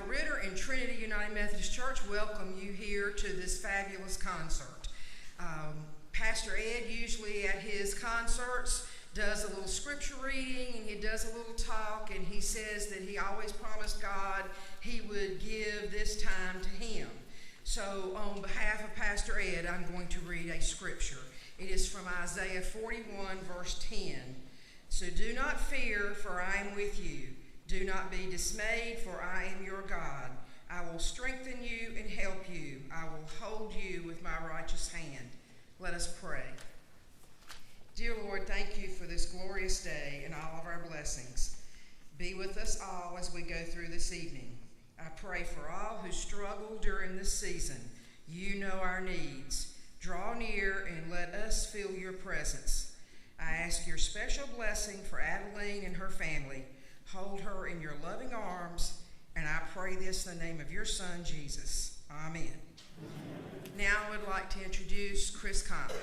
Ritter and Trinity United Methodist Church welcome you here to this fabulous concert. Pastor Ed usually at his concerts does a little scripture reading and he does a little talk, and he says that he always promised God he would give this time to him. So on behalf of Pastor Ed, I'm going to read a scripture. It is from Isaiah 41 verse 10. So do not fear, for I am with you. Do not be dismayed, for I am your God. I will strengthen you and help you. I will hold you with my righteous hand. Let us pray. Dear Lord, thank you for this glorious day and all of our blessings. Be with us all as we go through this evening. I pray for all who struggle during this season. You know our needs. Draw near and let us feel your presence. I ask your special blessing for Adeline and her family. Hold her in your loving arms, and I pray this in the name of your Son, Jesus. Amen. Now I would like to introduce Chris Conley.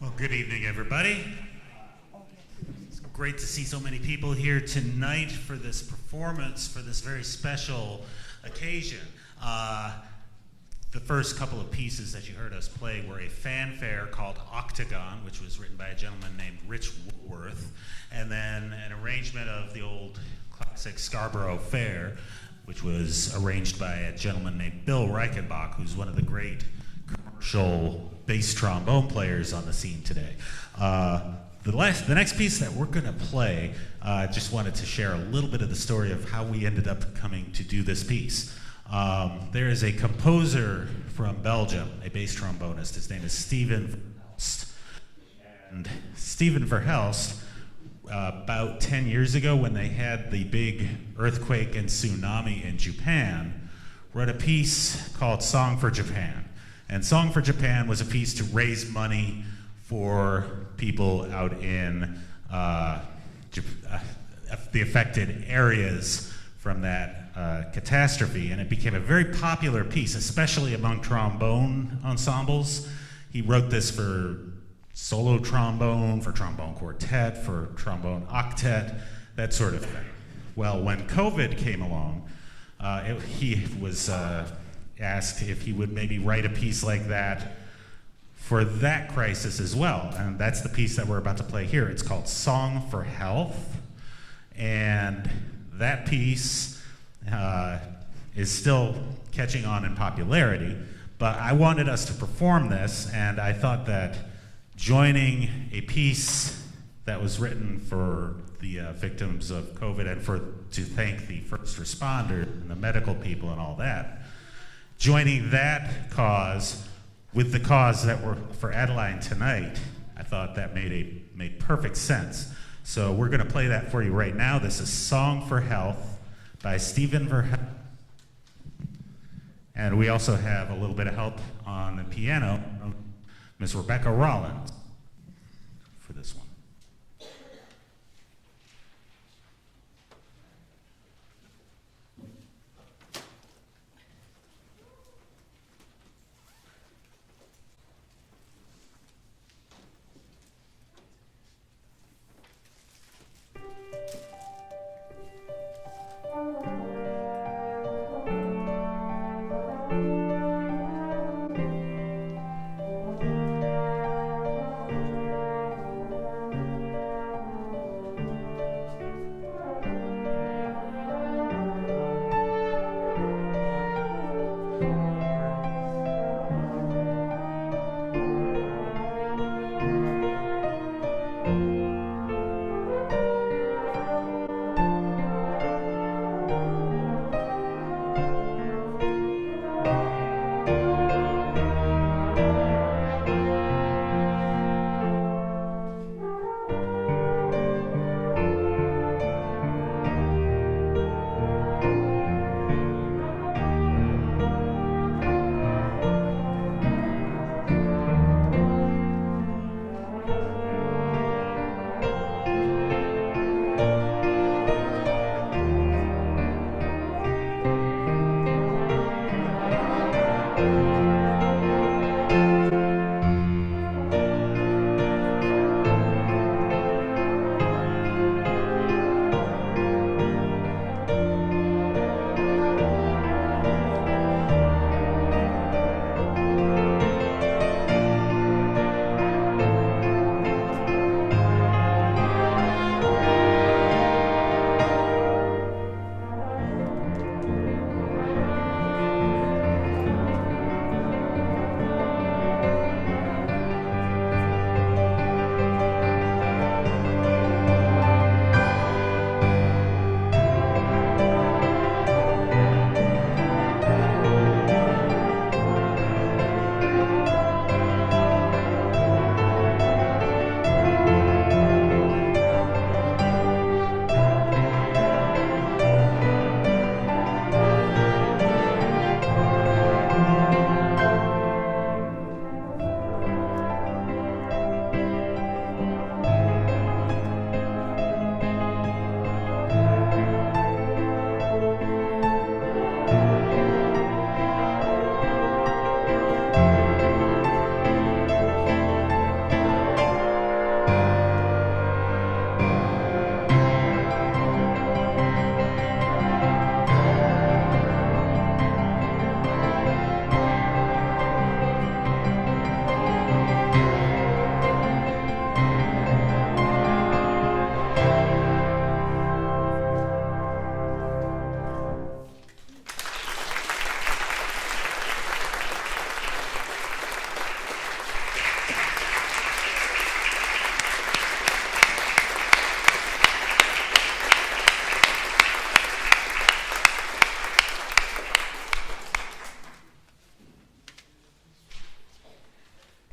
Well, good evening, everybody. It's great to see so many people here tonight for this performance, for this very special occasion. The first couple of pieces that you heard us play were a fanfare called Octagon, which was written by a gentleman named Rich Woolworth, and then an arrangement of the old classic Scarborough Fair, which was arranged by a gentleman named Bill Reichenbach, who's one of the great commercial bass trombone players on the scene today. The next piece that we're going to play, just wanted to share a little bit of the story of how we ended up coming to do this piece. There is a composer from Belgium, a bass trombonist. His name is Steven Verhelst. And Steven Verhelst, about 10 years ago when they had the big earthquake and tsunami in Japan, wrote a piece called Song for Japan. And Song for Japan was a piece to raise money for people out in the affected areas from that catastrophe. And it became a very popular piece, especially among trombone ensembles. He wrote this for solo trombone, for trombone quartet, for trombone octet, that sort of thing. Well, when COVID came along, he was asked if he would maybe write a piece like that for that crisis as well. And that's the piece that we're about to play here. It's called Song for Health. And that piece is still catching on in popularity. But I wanted us to perform this, and I thought that joining a piece that was written for the victims of COVID and to thank the first responders and the medical people and all that, joining that cause with the cause that we're for Adeline tonight, I thought that made perfect sense. So we're going to play that for you right now. This is Song for Health by Steven Verhelst. And we also have a little bit of help on the piano from Miss Rebecca Rollins for this one.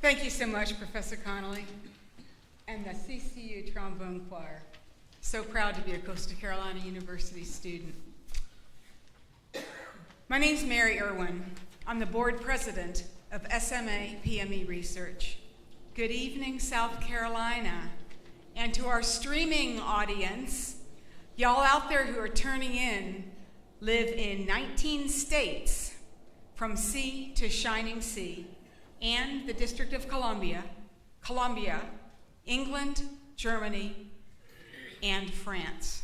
Thank you so much, Professor Connolly, and the CCU Trombone Choir. So proud to be a Coastal Carolina University student. My name's Mary Irwin. I'm the board president of SMA PME Research. Good evening, South Carolina. And to our streaming audience, y'all out there who are turning in live in 19 states, from sea to shining sea, and the District of Columbia, England, Germany, and France.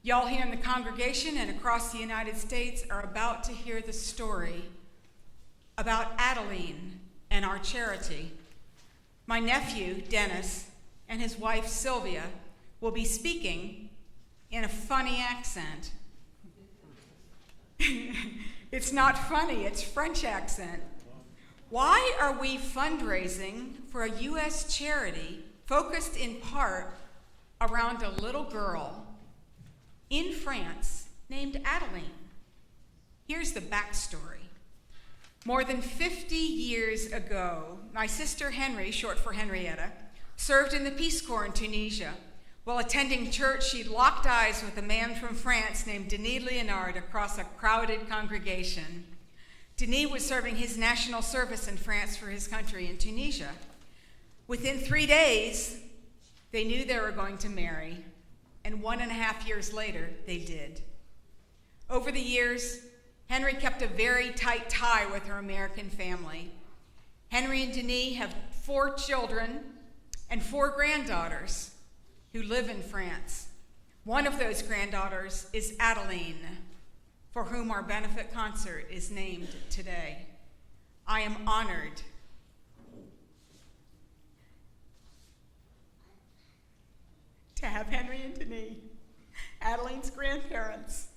Y'all here in the congregation and across the United States are about to hear the story about Adeline and our charity. My nephew, Dennis, and his wife, Sylvia, will be speaking in a funny accent. It's not funny, it's French accent. Why are we fundraising for a U.S. charity focused in part around a little girl in France named Adeline? Here's the backstory. More than 50 years ago, my sister Henry, short for Henrietta, served in the Peace Corps in Tunisia. While attending church, she locked eyes with a man from France named Denis Leonard across a crowded congregation. Denis was serving his national service in France for his country in Tunisia. Within 3 days, they knew they were going to marry, and 1.5 years later, they did. Over the years, Henry kept a very tight tie with her American family. Henry and Denis have 4 children and 4 granddaughters who live in France. One of those granddaughters is Adeline, for whom our benefit concert is named today. I am honored to have Henry and Denis, Adeline's grandparents,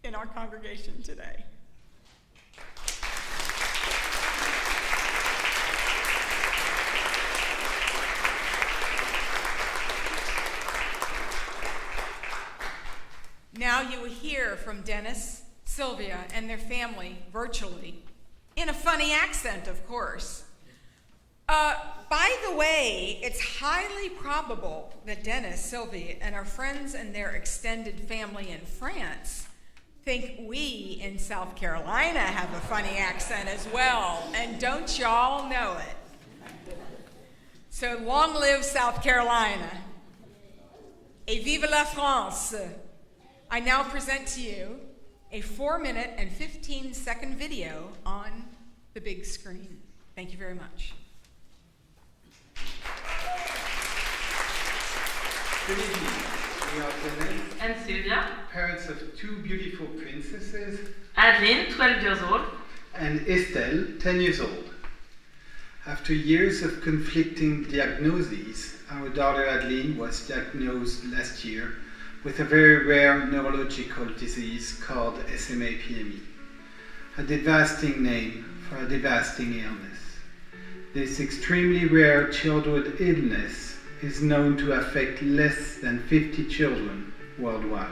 in our congregation today. Now you will hear from Dennis, Sylvia, and their family virtually, in a funny accent, of course. By the way, it's highly probable that Dennis, Sylvia, and our friends and their extended family in France think we in South Carolina have a funny accent as well, and don't y'all know it? So long live South Carolina. Et vive la France! I now present to you a 4-minute and 15-second video on the big screen. Thank you very much. Good evening. We are Dennis and Sylvia, parents of 2 beautiful princesses, Adeline, 12 years old, and Estelle, 10 years old. After years of conflicting diagnoses, our daughter Adeline was diagnosed last year with a very rare neurological disease called SMA PME, a devastating name for a devastating illness. This extremely rare childhood illness is known to affect less than 50 children worldwide.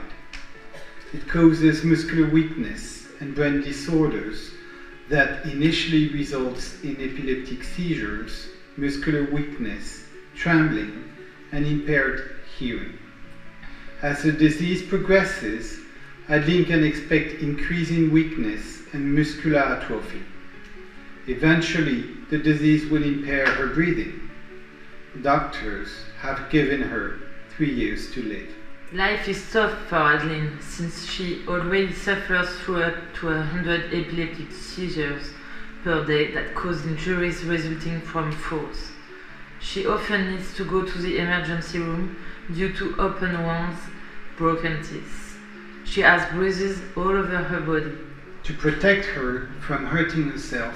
It causes muscular weakness and brain disorders that initially results in epileptic seizures, muscular weakness, trembling, and impaired hearing. As the disease progresses, Adeline can expect increasing weakness and muscular atrophy. Eventually, the disease will impair her breathing. Doctors have given her 3 years to live. Life is tough for Adeline since she already suffers through up to 100 epileptic seizures per day that cause injuries resulting from falls. She often needs to go to the emergency room due to open wounds, broken teeth. She has bruises all over her body. To protect her from hurting herself,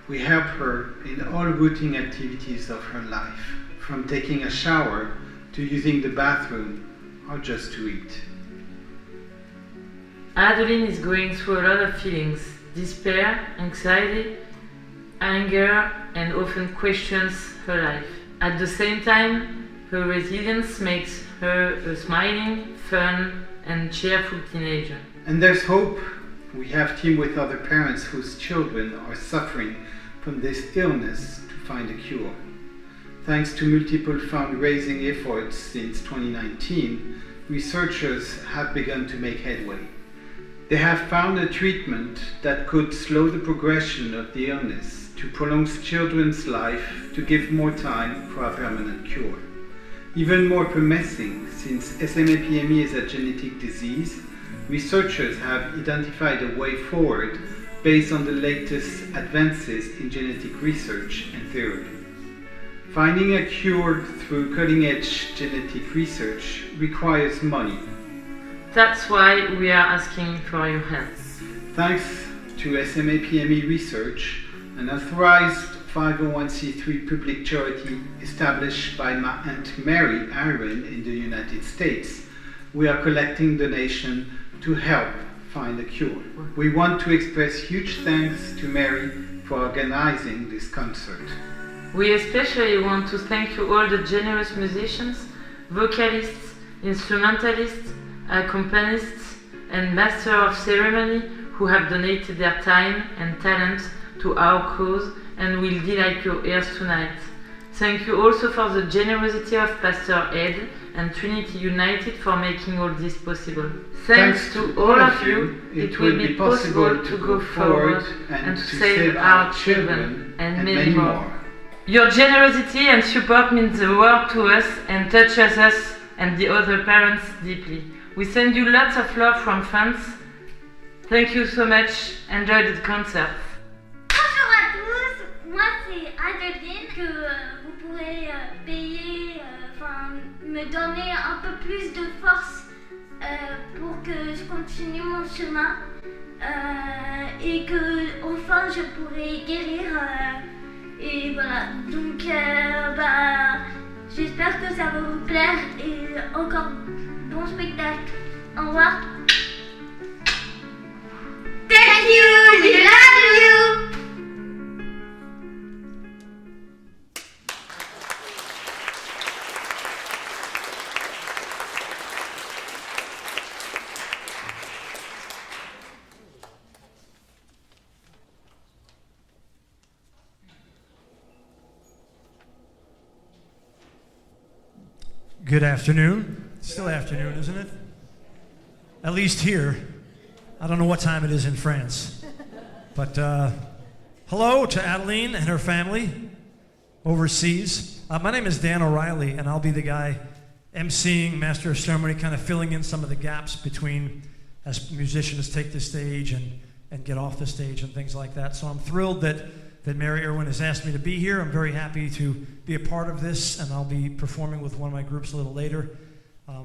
we help her in all routine activities of her life, from taking a shower to using the bathroom or just to eat. Adeline is going through a lot of feelings: despair, anxiety, anger, and often questions her life. At the same time, her resilience makes her a smiling, fun, and cheerful teenager. And there's hope. We have teamed with other parents whose children are suffering from this illness to find a cure. Thanks to multiple fundraising efforts since 2019, researchers have begun to make headway. They have found a treatment that could slow the progression of the illness, to prolong children's life, to give more time for a permanent cure. Even more promising, since SMA-PME is a genetic disease, researchers have identified a way forward based on the latest advances in genetic research and therapy. Finding a cure through cutting-edge genetic research requires money. That's why we are asking for your help. Thanks to SMA-PME Research, an authorized 501c3 public charity established by my Aunt Mary Aaron in the United States, we are collecting donations to help find a cure. We want to express huge thanks to Mary for organizing this concert. We especially want to thank you all the generous musicians, vocalists, instrumentalists, accompanists, and master of ceremony who have donated their time and talent to our cause and will delight your ears tonight. Thank you also for the generosity of Pastor Ed and Trinity United for making all this possible. Thanks to all of you, it will be possible to go forward and to save our children and many more. Your generosity and support means the world to us and touches us and the other parents deeply. We send you lots of love from fans. Thank you so much. Enjoy the concert. Bonjour à tous, moi c'est Adeline que vous pourrez payer, me donner un peu plus de force pour que je continue mon chemin et que enfin je pourrai guérir et voilà. Donc j'espère que ça va vous plaire et encore bon spectacle. Au revoir. Thank you, we love you. Good afternoon. Still afternoon, isn't it? At least here. I don't know what time it is in France. But hello to Adeline and her family overseas. My name is Dan O'Reilly, and I'll be the guy emceeing, master of ceremony, kind of filling in some of the gaps between as musicians take the stage and get off the stage and things like that. So I'm thrilled that Mary Irwin has asked me to be here. I'm very happy to be a part of this, and I'll be performing with one of my groups a little later.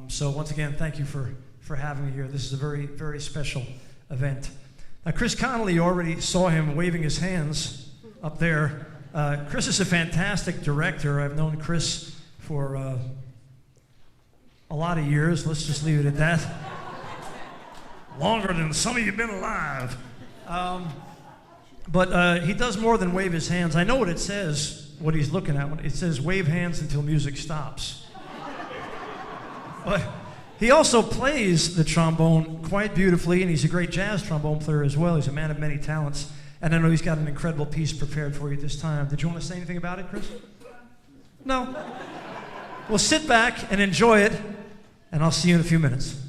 So once again, thank you for having me here. This is a very, very special event. Now, Chris Connolly, you already saw him waving his hands up there. Chris is a fantastic director. I've known Chris for a lot of years. Let's just leave it at that. Longer than some of you have been alive. But he does more than wave his hands. I know what it says, what he's looking at. It says, wave hands until music stops. But he also plays the trombone quite beautifully, and he's a great jazz trombone player as well. He's a man of many talents. And I know he's got an incredible piece prepared for you this time. Did you want to say anything about it, Chris? No? Well, sit back and enjoy it, and I'll see you in a few minutes.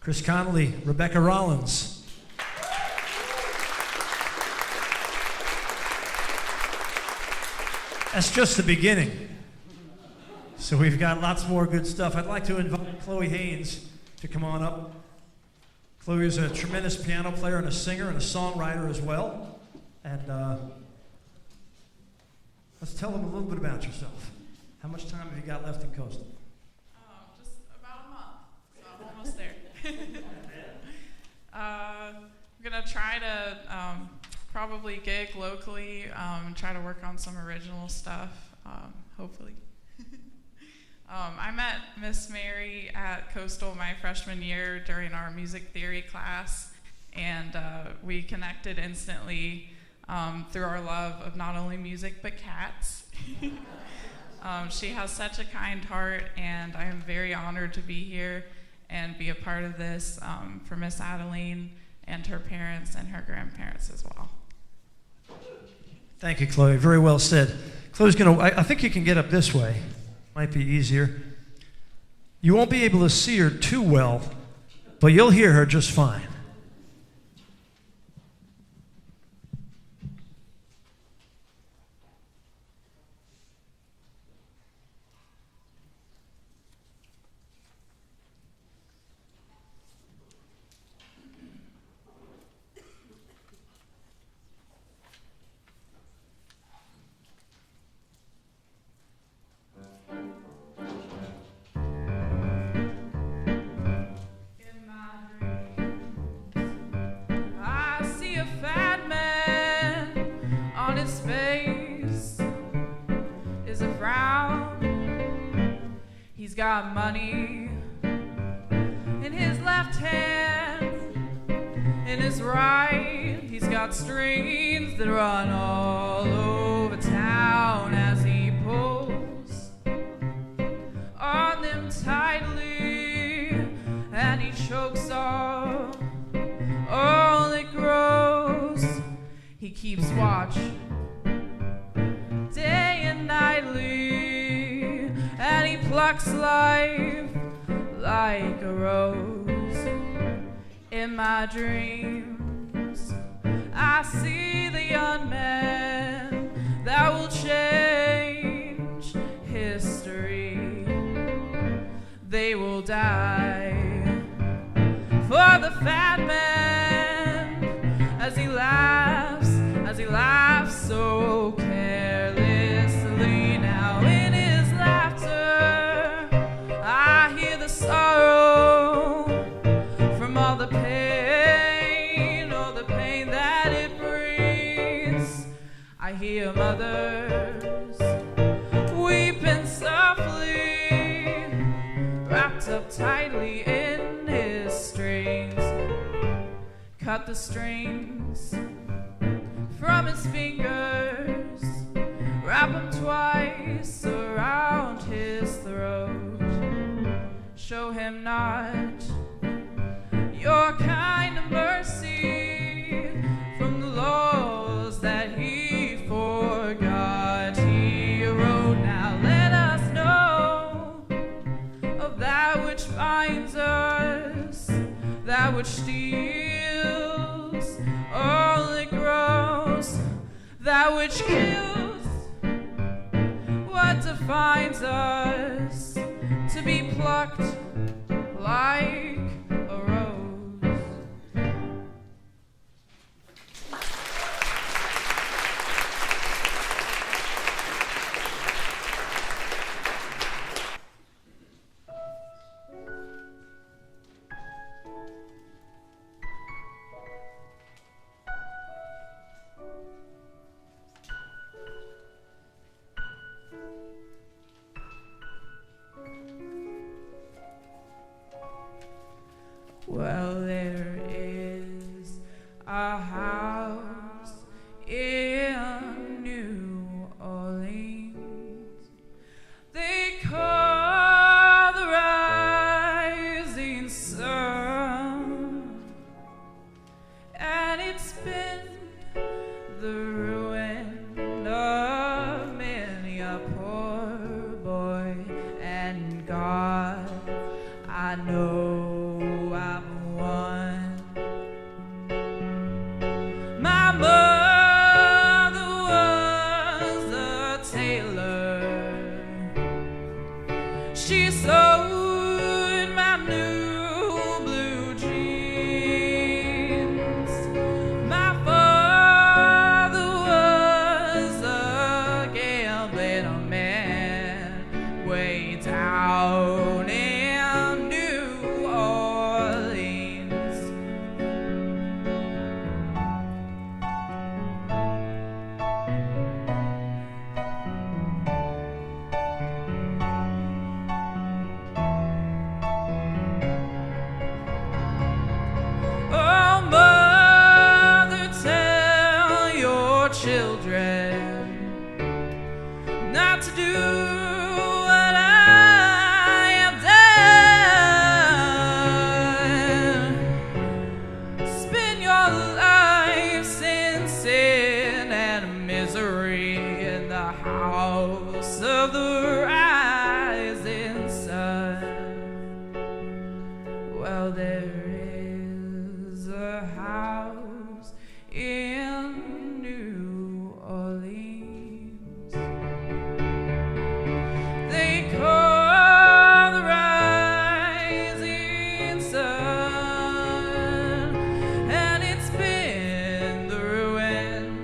Chris Connolly, Rebecca Rollins. That's just the beginning. So we've got lots more good stuff. I'd like to invite Chloe Haynes to come on up. Chloe is a tremendous piano player and a singer and a songwriter as well. And let's tell them a little bit about yourself. How much time have you got left in Coastal? Just about a month, so I'm almost there. I'm gonna try to probably gig locally, try to work on some original stuff, hopefully. I met Miss Mary at Coastal my freshman year during our music theory class, and we connected instantly through our love of not only music but cats. She has such a kind heart, and I am very honored to be here and be a part of this for Miss Adeline and her parents and her grandparents as well. Thank you, Chloe. Very well said. Chloe's I think you can get up this way. Might be easier. You won't be able to see her too well, but you'll hear her just fine. He's got money in his left hand, in his right he's got strings that run all over town as he pulls on them tightly, and he chokes off all that grows. He keeps watch day and nightly, and he plucks life like a rose. In my dreams, I see the young man that will change history. They will die for the fat man as he laughs so carelessly. Now in his laughter I hear the sorrow from all the pain that it brings. I hear mothers weeping softly, wrapped up tightly in his strings. Cut the strings from his fingers, wrap them twice around his throat. Show him not your kind of mercy from the laws that he forgot he wrote. Now let us know of that which binds us, that which steals all that grows, that which kills what defines us, to be plucked like a rose. Well, there is a house in New Orleans they call the Rising Sun, and it's been the ruin of many a poor boy. And God, I know I'm one. My mother was a tailor children not to do what I have done. Spend your lives in sin and misery in the house of the rising sun. Well, there is a house in New Orleans. They call the rising sun, and it's been the ruin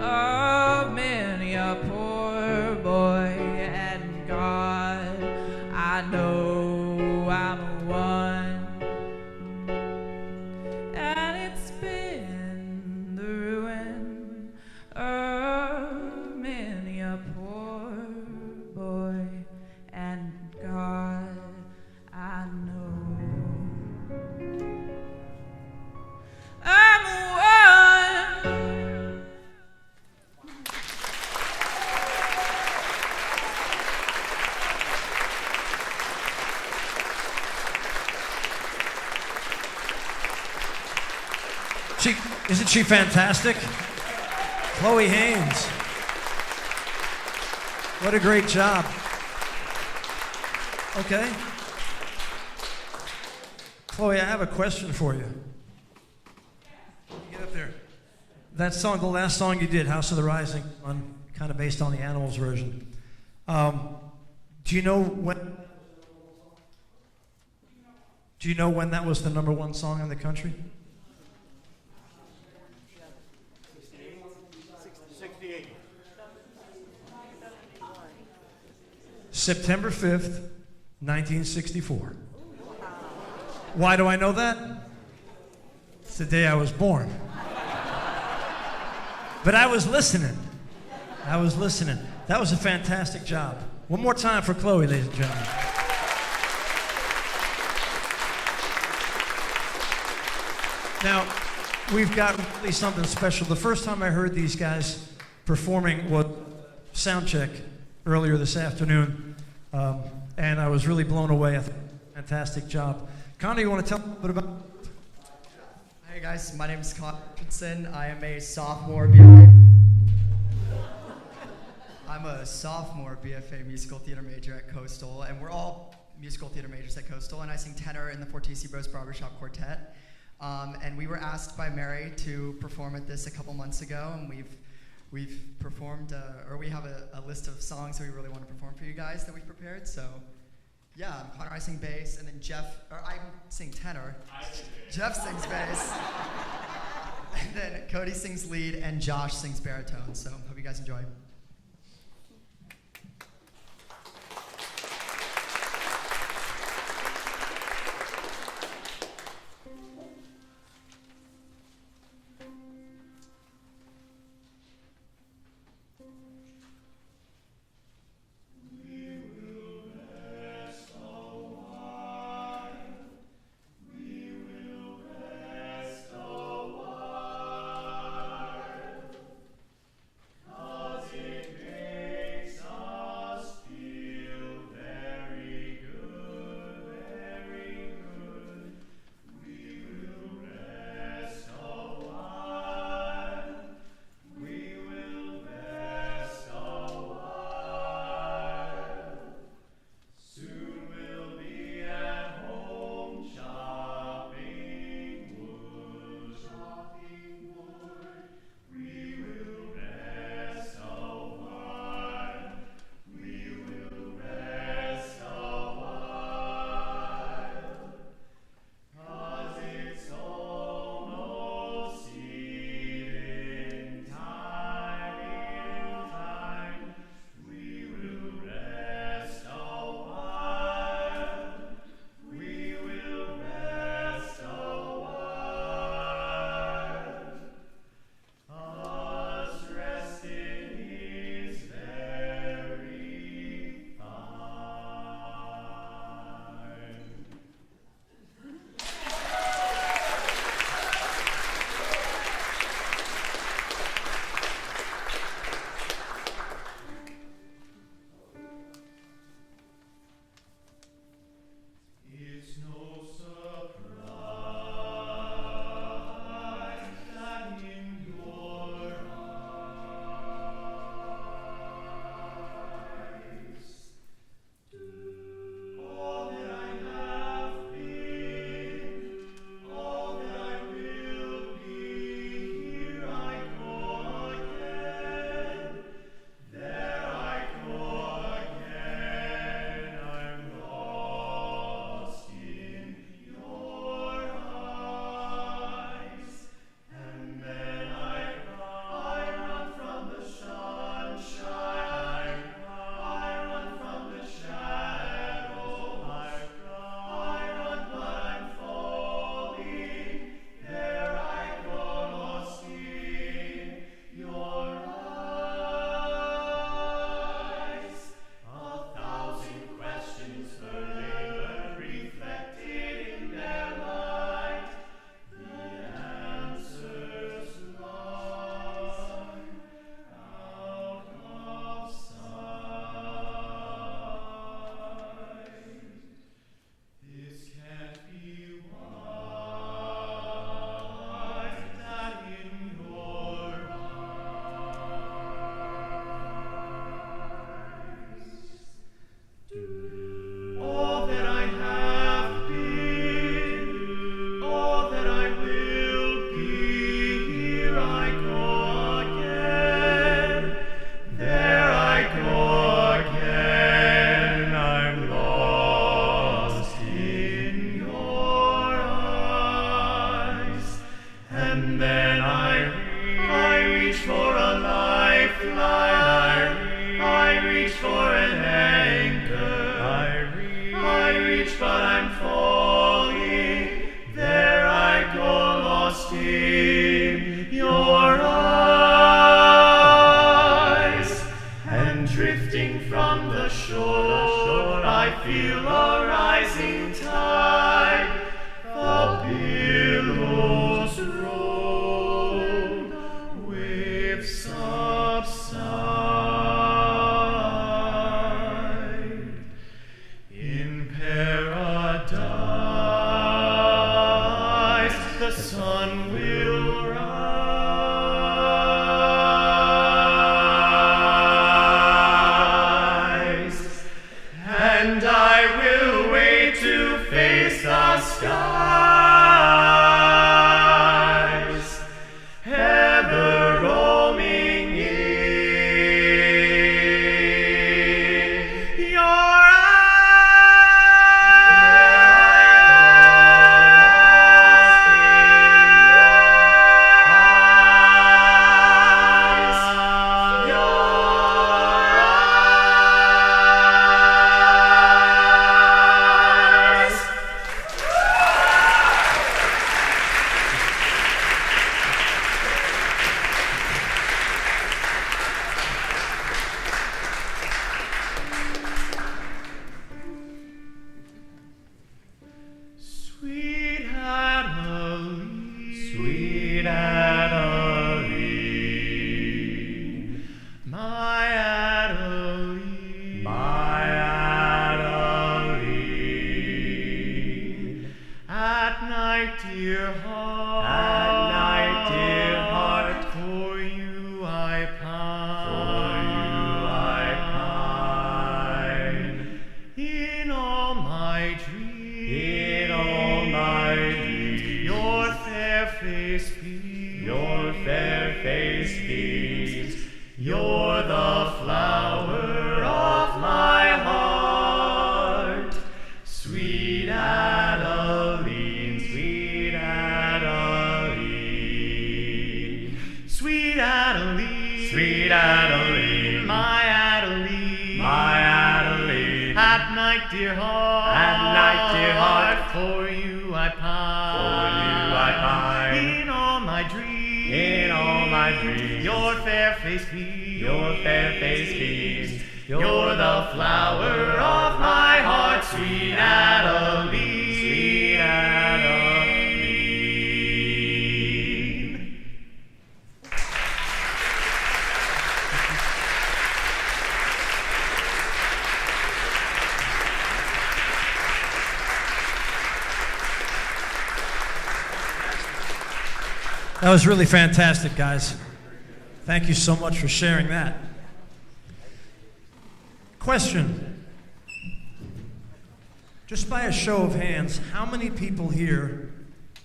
of many a poor boy. And God, I know I'm one. And it's been the ruin of many a poor boy. And God, I know I'm one. Isn't she fantastic? Chloe Haynes. What a great job. Okay. Chloe, I have a question for you. Get up there. That song, the last song you did, House of the Rising, kind of based on the Animals version. Do you know when? Do you know when that was the #1 song in the country? 68. September 5th, 1964. Why do I know that? It's the day I was born. But I was listening. That was a fantastic job. One more time for Chloe, ladies and gentlemen. Now, we've got really something special. The first time I heard these guys performing was sound check earlier this afternoon, and I was really blown away. Fantastic job. Connor, you want to tell me a bit about? Hey guys, my name is Connor Richardson. I am a sophomore BFA. I'm a sophomore BFA musical theater major at Coastal, and we're all musical theater majors at Coastal, and I sing tenor in the Fortesi Bros Barbershop Quartet. And we were asked by Mary to perform at this a couple months ago, and we've performed, or we have a list of songs that we really want to perform for you guys that we've prepared. So, yeah, I'm Connor, I sing bass, and then I sing tenor. Jeff sings bass, and then Cody sings lead, and Josh sings baritone. So, hope you guys enjoy. Cause feel a rising tide, the billows roll, the waves subside. In paradise, the sun will rise, and I will wait to face the skies, ever roaming in your Sweet Adeline, sweet Adeline, my Adeline, my Adeline. At night, dear heart, for you I pine, in all my dreams. Your fair face beams, you're the flower of my heart. Sweet Adeline, sweet Adeline, sweet Adeline, sweet Adeline, my Adeline, my Adeline. At night, dear heart, for you I pine, in all my dreams, your fair face beams, you're the flower of my heart, sweet Adeline, sweet Adeline. That was really fantastic, guys. Thank you so much for sharing that. Question. Just by a show of hands, how many people here,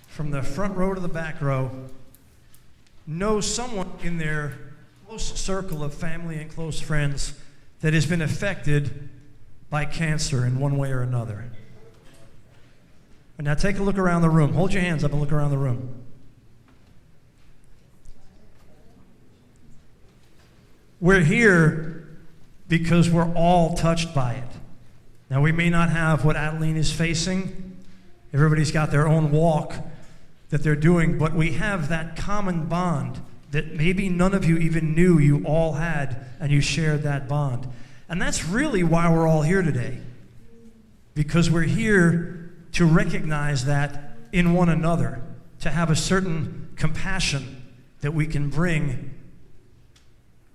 from the front row to the back row, know someone in their close circle of family and close friends that has been affected by cancer in one way or another? And now take a look around the room. Hold your hands up and look around the room. We're here because we're all touched by it. Now, we may not have what Adeline is facing. Everybody's got their own walk that they're doing, but we have that common bond that maybe none of you even knew you all had, and you shared that bond. And that's really why we're all here today, because we're here to recognize that in one another, to have a certain compassion that we can bring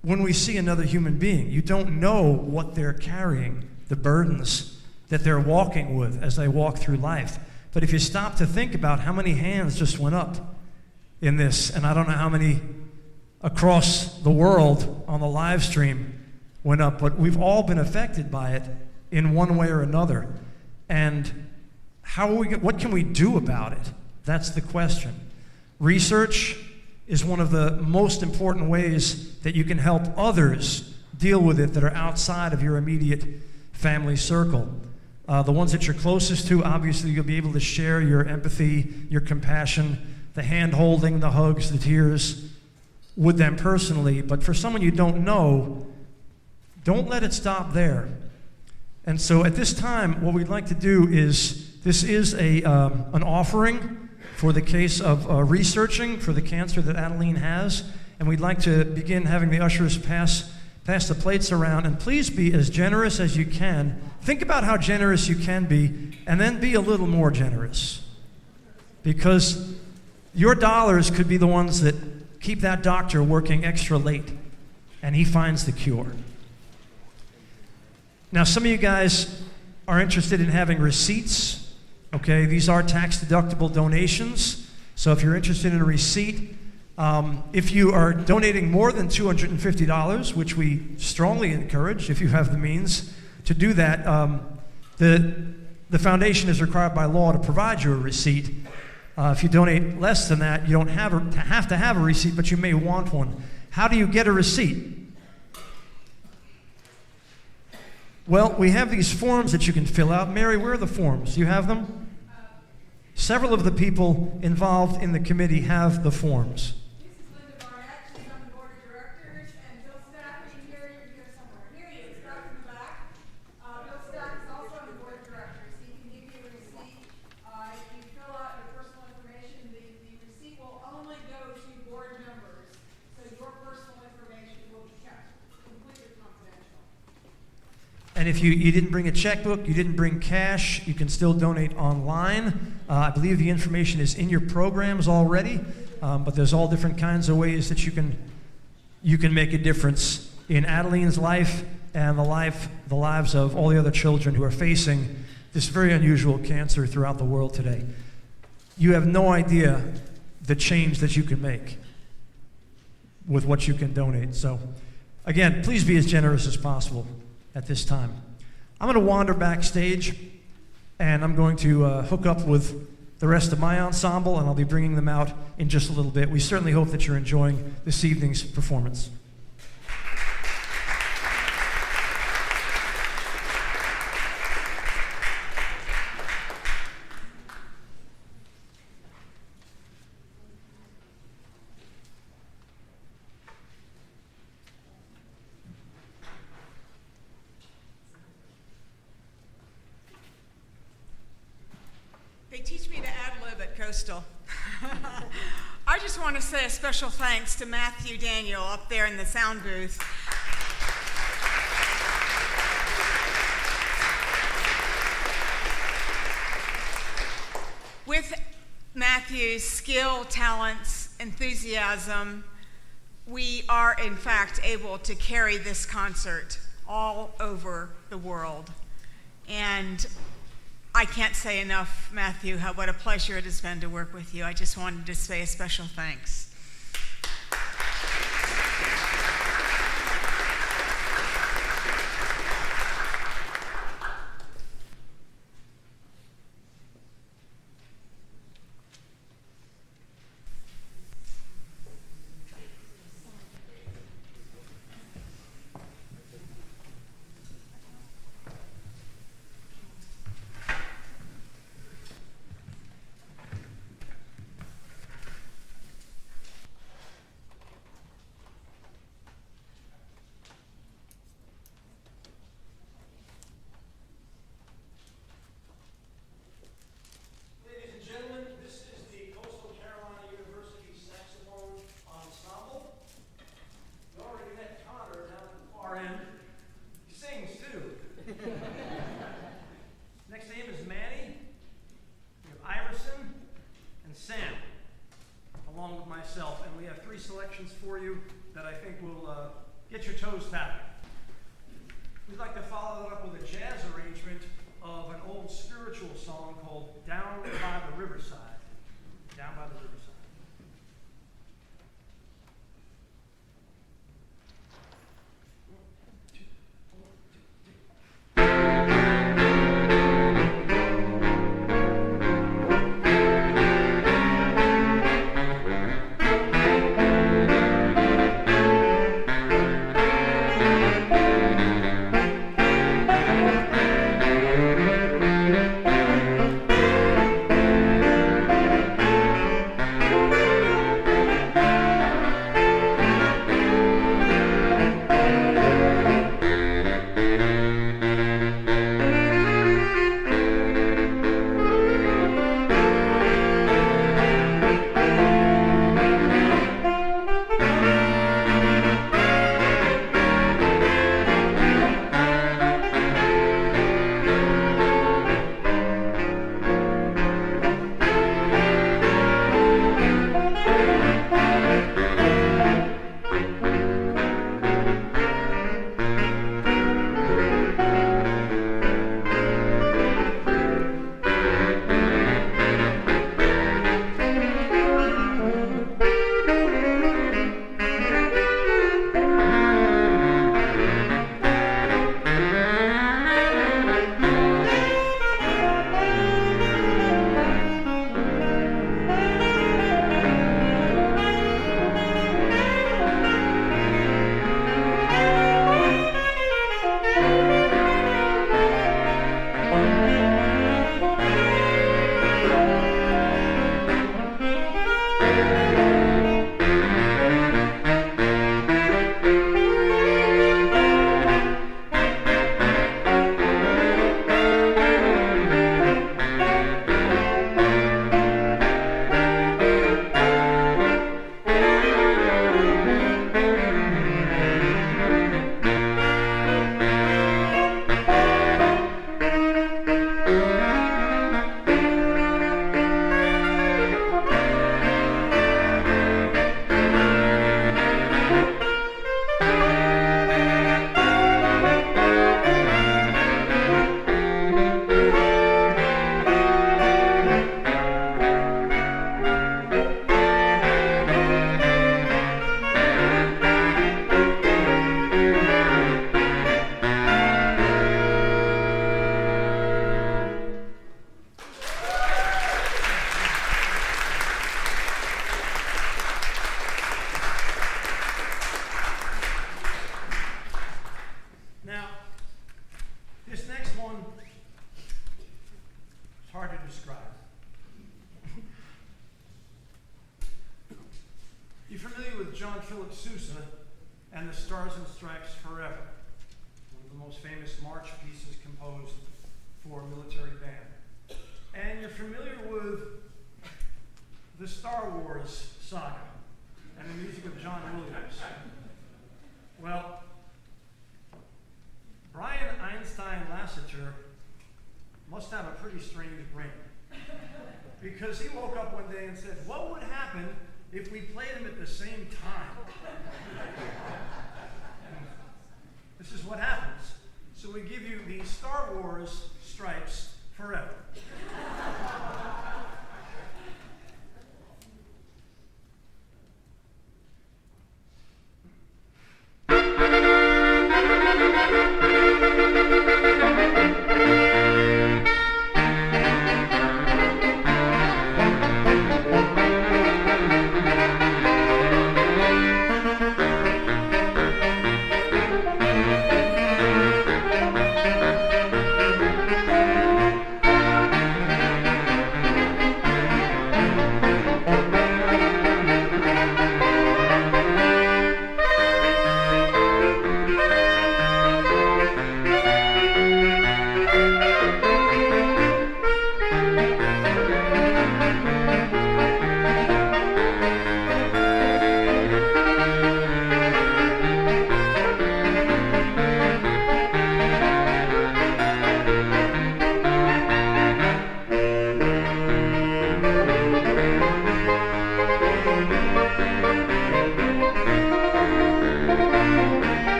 when we see another human being. You don't know what they're carrying, the burdens that they're walking with as they walk through life. But if you stop to think about how many hands just went up in this, and I don't know how many across the world on the live stream went up, but we've all been affected by it in one way or another. And what can we do about it? That's the question. Research is one of the most important ways that you can help others deal with it that are outside of your immediate family circle. The ones that you're closest to, obviously you'll be able to share your empathy, your compassion, the hand-holding, the hugs, the tears with them personally. But for someone you don't know, don't let it stop there. And so at this time, what we'd like to do is, this is an offering for the case of researching for the cancer that Adeline has, and we'd like to begin having the ushers pass pass the plates around, and please be as generous as you can. Think about how generous you can be, and then be a little more generous. Because your dollars could be the ones that keep that doctor working extra late, and he finds the cure. Now, some of you guys are interested in having receipts. Okay, these are tax-deductible donations. So if you're interested in a receipt, if you are donating more than $250, which we strongly encourage if you have the means to do that, the foundation is required by law to provide you a receipt. If you donate less than that, you don't have to have a receipt, but you may want one. How do you get a receipt? Well, we have these forms that you can fill out. Mary, where are the forms? Do you have them? Several of the people involved in the committee have the forms. This is Linda Barnett. She's on the board of directors, and Bill Stack is here somewhere. Here he is, back in the back. Bill Stack is also on the board of directors. He can give you a receipt. If you fill out your personal information, the receipt will only go to board members. So your personal information will be kept completely confidential. And if you didn't bring a checkbook, you didn't bring cash, you can still donate online. I believe the information is in your programs already, but there's all different kinds of ways that you can make a difference in Adeline's life and the lives of all the other children who are facing this very unusual cancer throughout the world today. You have no idea the change that you can make with what you can donate. So, again, please be as generous as possible at this time. I'm going to wander backstage, and I'm going to hook up with the rest of my ensemble, and I'll be bringing them out in just a little bit. We certainly hope that you're enjoying this evening's performance. They teach me to ad-lib at Coastal. I just want to say a special thanks to Matthew Daniel up there in the sound booth. With Matthew's skill, talents, enthusiasm, we are in fact able to carry this concert all over the world. And I can't say enough, Matthew, what a pleasure it has been to work with you. I just wanted to say a special thanks. Selections for you that I think will get your toes tapping. We'd like to follow that up with a jazz arrangement of an old spiritual song called Down by the Riverside. Down by the Riverside. John Philip Sousa and the Stars and Stripes Forever, one of the most famous march pieces composed for a military band. And you're familiar with the Star Wars saga and the music of John Williams. Well, Brian Einstein Lasseter must have a pretty strange brain, because he woke up one day and said, what would happen if we played them at the same time? This is what happens. So we give you the Star Wars Stripes Forever.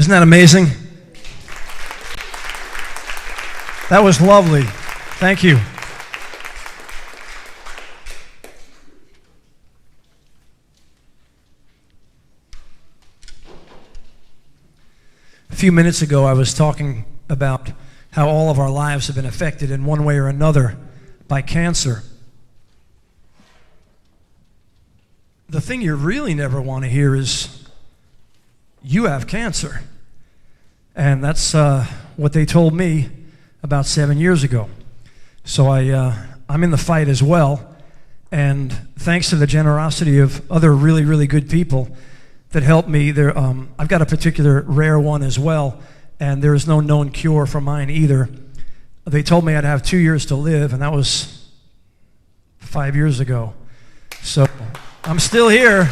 Isn't that amazing? That was lovely. Thank you. A few minutes ago, I was talking about how all of our lives have been affected in one way or another by cancer. The thing you really never want to hear is, you have cancer. And that's what they told me about 7 years ago. So I'm in the fight as well. And thanks to the generosity of other really, really good people that helped me, I've got a particular rare one as well, and there is no known cure for mine either. They told me I'd have 2 years to live, and that was 5 years ago. So I'm still here.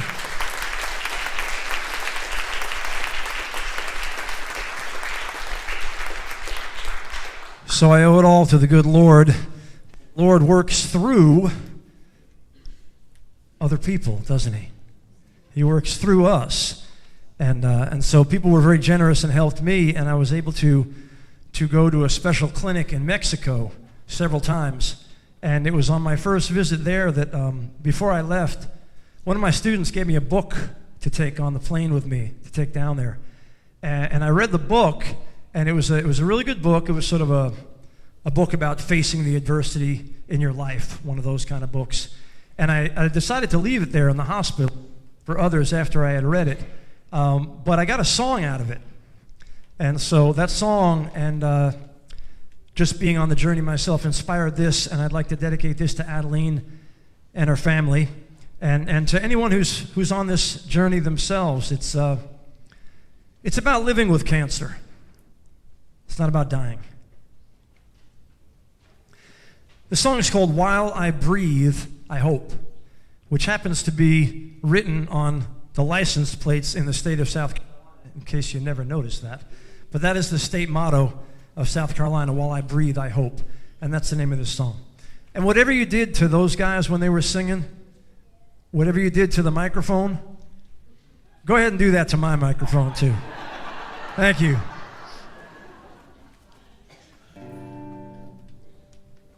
So I owe it all to the good Lord. Lord works through other people, doesn't he? He works through us. And so people were very generous and helped me, and I was able to go to a special clinic in Mexico several times. And it was on my first visit there that before I left, one of my students gave me a book to take on the plane with me, to take down there. And I read the book, and it was a really good book. It was sort of a book about facing the adversity in your life, one of those kind of books. And I decided to leave it there in the hospital for others after I had read it. But I got a song out of it. And so that song and just being on the journey myself inspired this, and I'd like to dedicate this to Adeline and her family. And to anyone who's on this journey themselves, it's about living with cancer. It's not about dying. The song is called While I Breathe, I Hope, which happens to be written on the license plates in the state of South Carolina, in case you never noticed that. But that is the state motto of South Carolina, While I Breathe, I Hope. And that's the name of this song. And whatever you did to those guys when they were singing, whatever you did to the microphone, go ahead and do that to my microphone too. Thank you.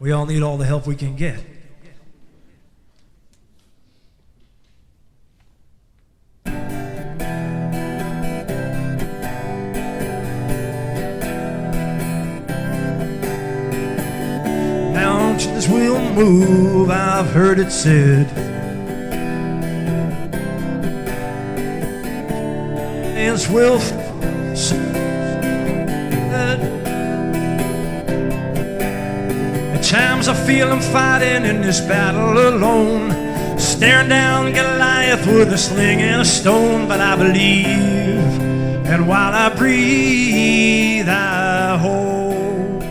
We all need all the help we can get. Mountains will move, I've heard it said. Lands will At times I feel I'm fighting in this battle alone, staring down Goliath with a sling and a stone. But I believe, and while I breathe, I hope.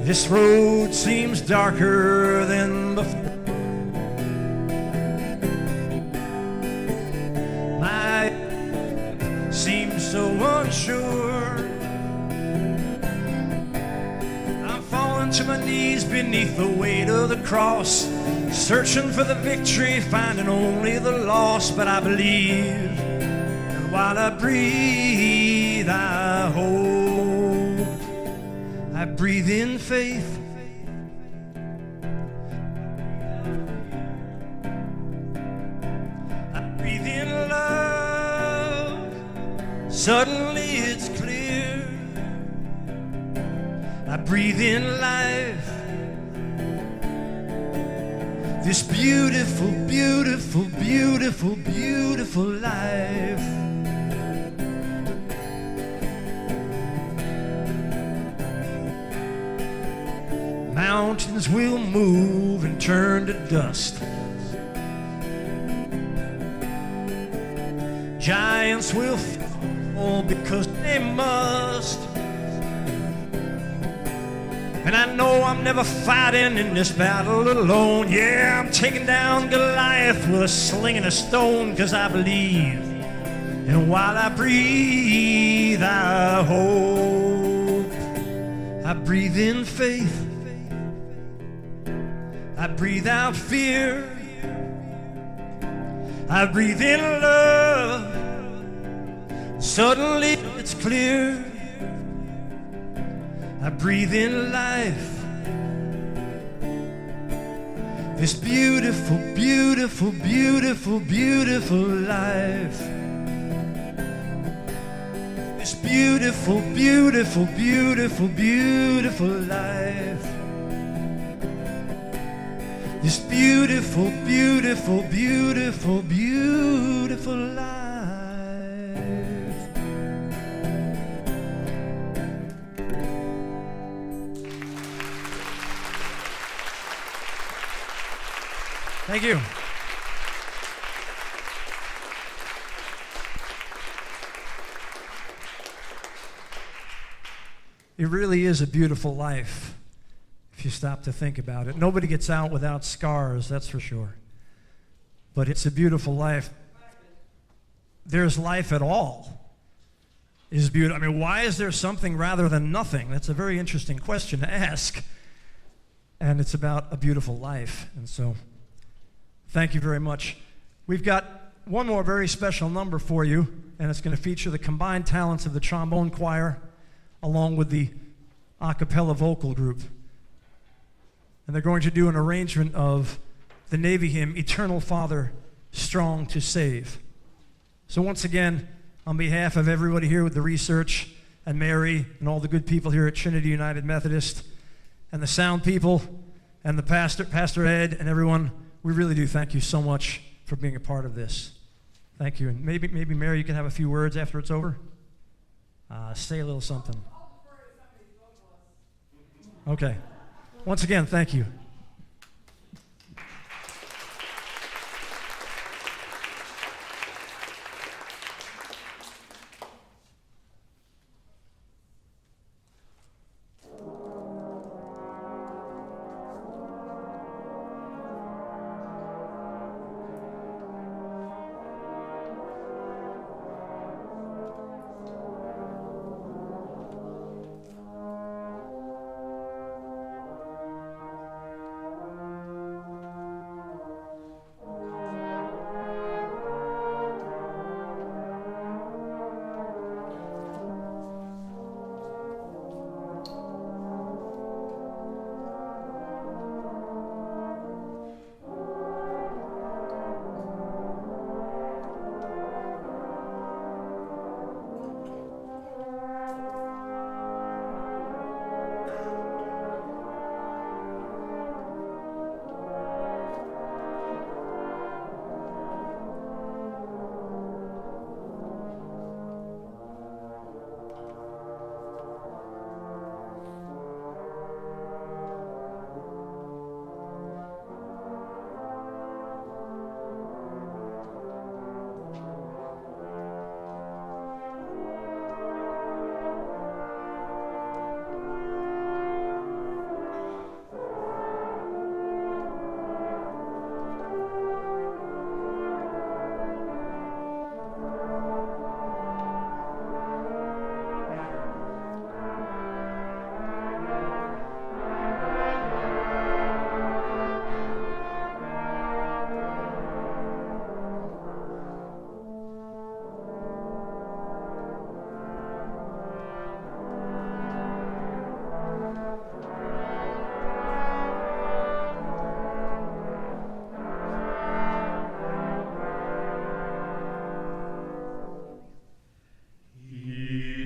This road seems darker than before. My seems so unsure. I'm falling to my knees beneath the weight of the cross, searching for the victory, finding only the loss. But I believe, and while I breathe, I hope. I breathe in faith. I breathe in love. Suddenly it's clear. I breathe in life. This beautiful, beautiful, beautiful, beautiful life. Mountains will move and turn to dust. Giants will fall because they must. And I know I'm never fighting in this battle alone. Yeah, I'm taking down Goliath with a sling and a stone, 'cause I believe, and while I breathe, I hope. I breathe in faith. I breathe out fear. I breathe in love. Suddenly it's clear. I breathe in life. This beautiful, beautiful, beautiful, beautiful life. This beautiful, beautiful, beautiful, beautiful life. This beautiful, beautiful, beautiful, beautiful life. Thank you. It really is a beautiful life if you stop to think about it. Nobody gets out without scars, that's for sure. But it's a beautiful life. There's life at all. Is beautiful. I mean, why is there something rather than nothing? That's a very interesting question to ask. And it's about a beautiful life. And so, thank you very much. We've got one more very special number for you, and it's going to feature the combined talents of the trombone choir along with the a cappella vocal group. And they're going to do an arrangement of the Navy hymn, Eternal Father, Strong to Save. So once again, on behalf of everybody here with the research and Mary and all the good people here at Trinity United Methodist and the sound people and the Pastor Ed and everyone, we really do thank you so much for being a part of this. Thank you. And maybe Mary, you can have a few words after it's over. Say a little something. Okay. Once again, thank you.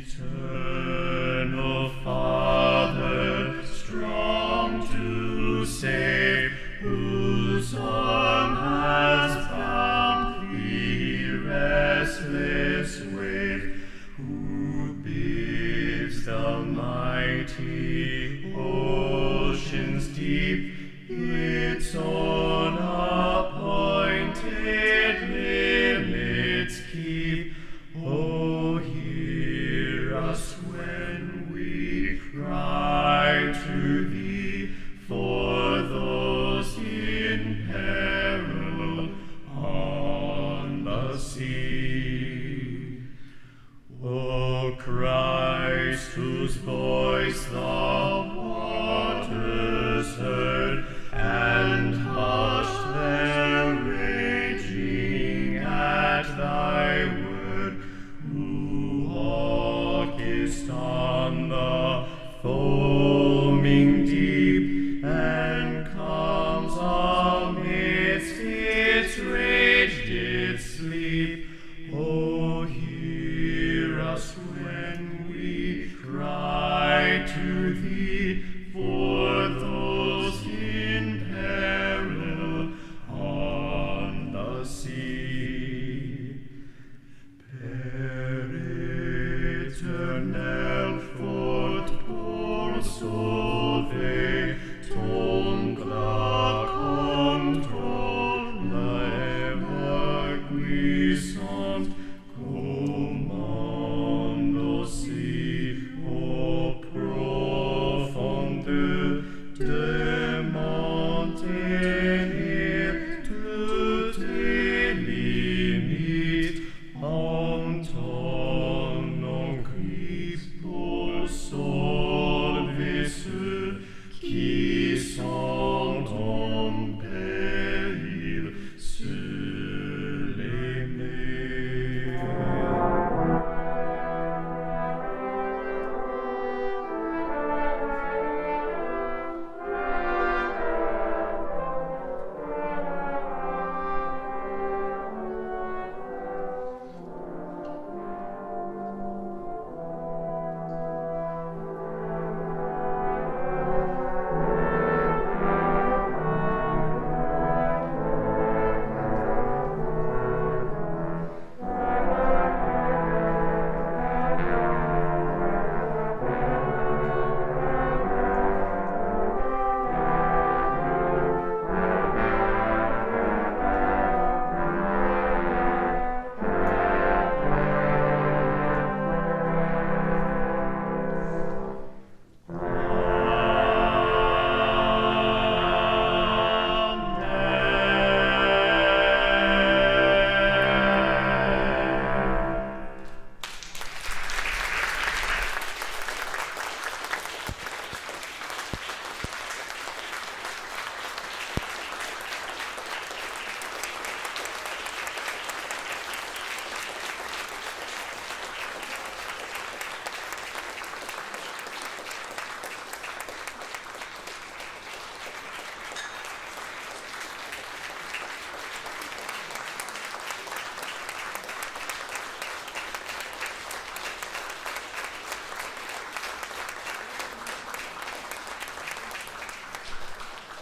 Eternal Father, strong to save, whose arm has bound the restless wave, who bids the mighty oceans deep its own appointed limits keep. Oh, hear us when we cry to thee for those in peril on the sea. O Christ, whose voice the comandosi au profonde de maintenir toutes les limites en ton nom Christ pour sauver ceux qui sont en péril sur les mers.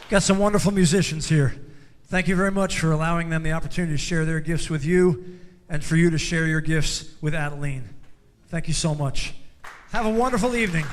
Got some wonderful musicians here. Thank you very much for allowing them the opportunity to share their gifts with you and for you to share your gifts with Adeline. Thank you so much. Have a wonderful evening.